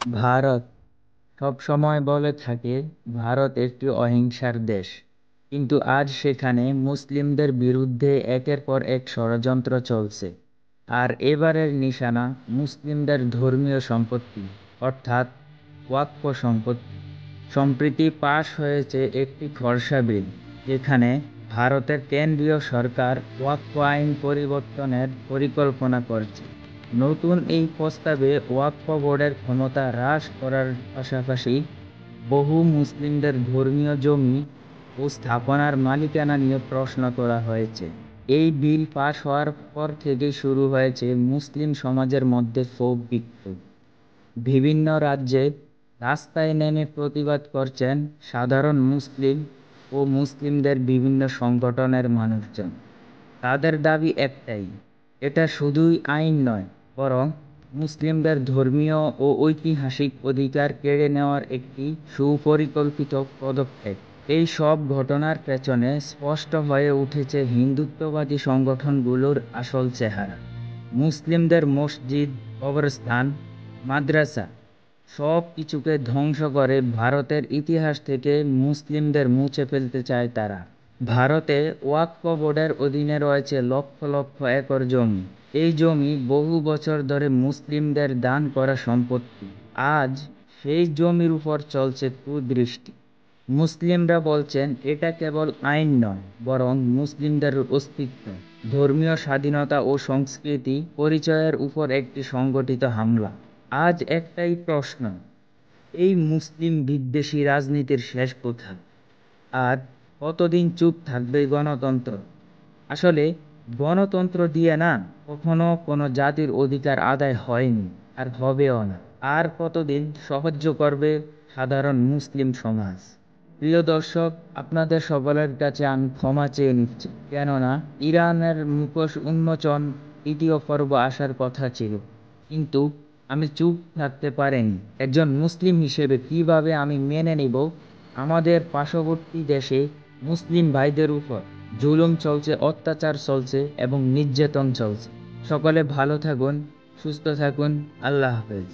ভারত সবসময় বলে থাকে ভারত একটি অহিংসার দেশ, কিন্তু আজ সেখানে মুসলিমদের বিরুদ্ধে একের পর এক ষড়যন্ত্র চলছে। আর এবারের নিশানা মুসলিমদের ধর্মীয় সম্পত্তি, অর্থাৎ ওয়াকফ সম্পত্তি। সম্প্রতি পাশ হয়েছে একটি খসড়া বিল, যেখানে ভারতের কেন্দ্রীয় সরকার ওয়াকফ আইন পরিবর্তনের পরিকল্পনা করছে। নতুন এই প্রস্তাবে ওয়াকফ বোর্ডের ক্ষমতা হ্রাস করার পাশাপাশি বহু মুসলিমদের ধর্মীয় জমি ও স্থাপনার মালিকানা নিয়ে প্রশ্ন করা হয়েছে। এই বিল পাশ হওয়ার পর থেকে শুরু হয়েছে মুসলিম সমাজের মধ্যে ক্ষোভ বিক্ষোভ। বিভিন্ন রাজ্যে রাস্তায় নেমে প্রতিবাদ করছেন সাধারণ মুসলিম ও মুসলিমদের বিভিন্ন সংগঠনের মানুষজন। তাদের দাবি একটাই, এটা শুধুই আইন নয়, বরং মুসলিমদের ধর্মীয় ও ঐতিহাসিক অধিকার কেড়ে নেওয়ার একটি সুপরিকল্পিত পদক্ষেপ। এই সব ঘটনার পেছনে স্পষ্ট হয়ে উঠেছে হিন্দুত্ববাদী সংগঠনগুলোর আসল চেহারা। মুসলিমদের মসজিদ, কবরস্থান, মাদ্রাসা সব কিছুকে ধ্বংস করে ভারতের ইতিহাস থেকে মুসলিমদের মুছে ফেলতে চায় তারা। ভারতে ওয়াকফ বোর্ডের অধীনে রয়েছে লক্ষ লক্ষ একর জমি। এই জমি বহু বছর ধরে মুসলিমদের দান করা সম্পত্তি। আজ সেই জমির উপর চলছে কুদৃষ্টি। মুসলিমরা বলছেন এটা কেবল আইন নয়, বরং মুসলিমদের অস্তিত্ব, ধর্মীয় স্বাধীনতা ও সংস্কৃতি পরিচয়ের উপর একটি সংগঠিত হামলা। আজ একটাই প্রশ্ন, এই মুসলিম বিদ্বেষী রাজনীতির শেষ কোথায়? আর কতদিন চুপ থাকবে গণতন্ত্র? আসলে গণতন্ত্র দিয়ে না কখনো কোনো জাতির অধিকার আদায় হয়নি, আর হবেও না। আর কতদিন সহ্য করবে সাধারণ মুসলিম সমাজ? প্রিয় দর্শক, আপনাদের সকলের কাছে আমি ক্ষমা চেয়ে নিচ্ছি, কেননা ইরানের মুখোশ উন্মোচন দ্বিতীয় পর্ব আসার কথা ছিল, কিন্তু আমি চুপ থাকতে পারিনি। একজন মুসলিম হিসেবে কিভাবে আমি মেনে নিব আমাদের পার্শ্ববর্তী দেশে মুসলিম ভাইদের উপর জুলুম চলছে, অত্যাচার চলছে এবং নির্যাতন চলছে। সকলে ভালো থাকুন, সুস্থ থাকুন। আল্লাহ হাফেজ।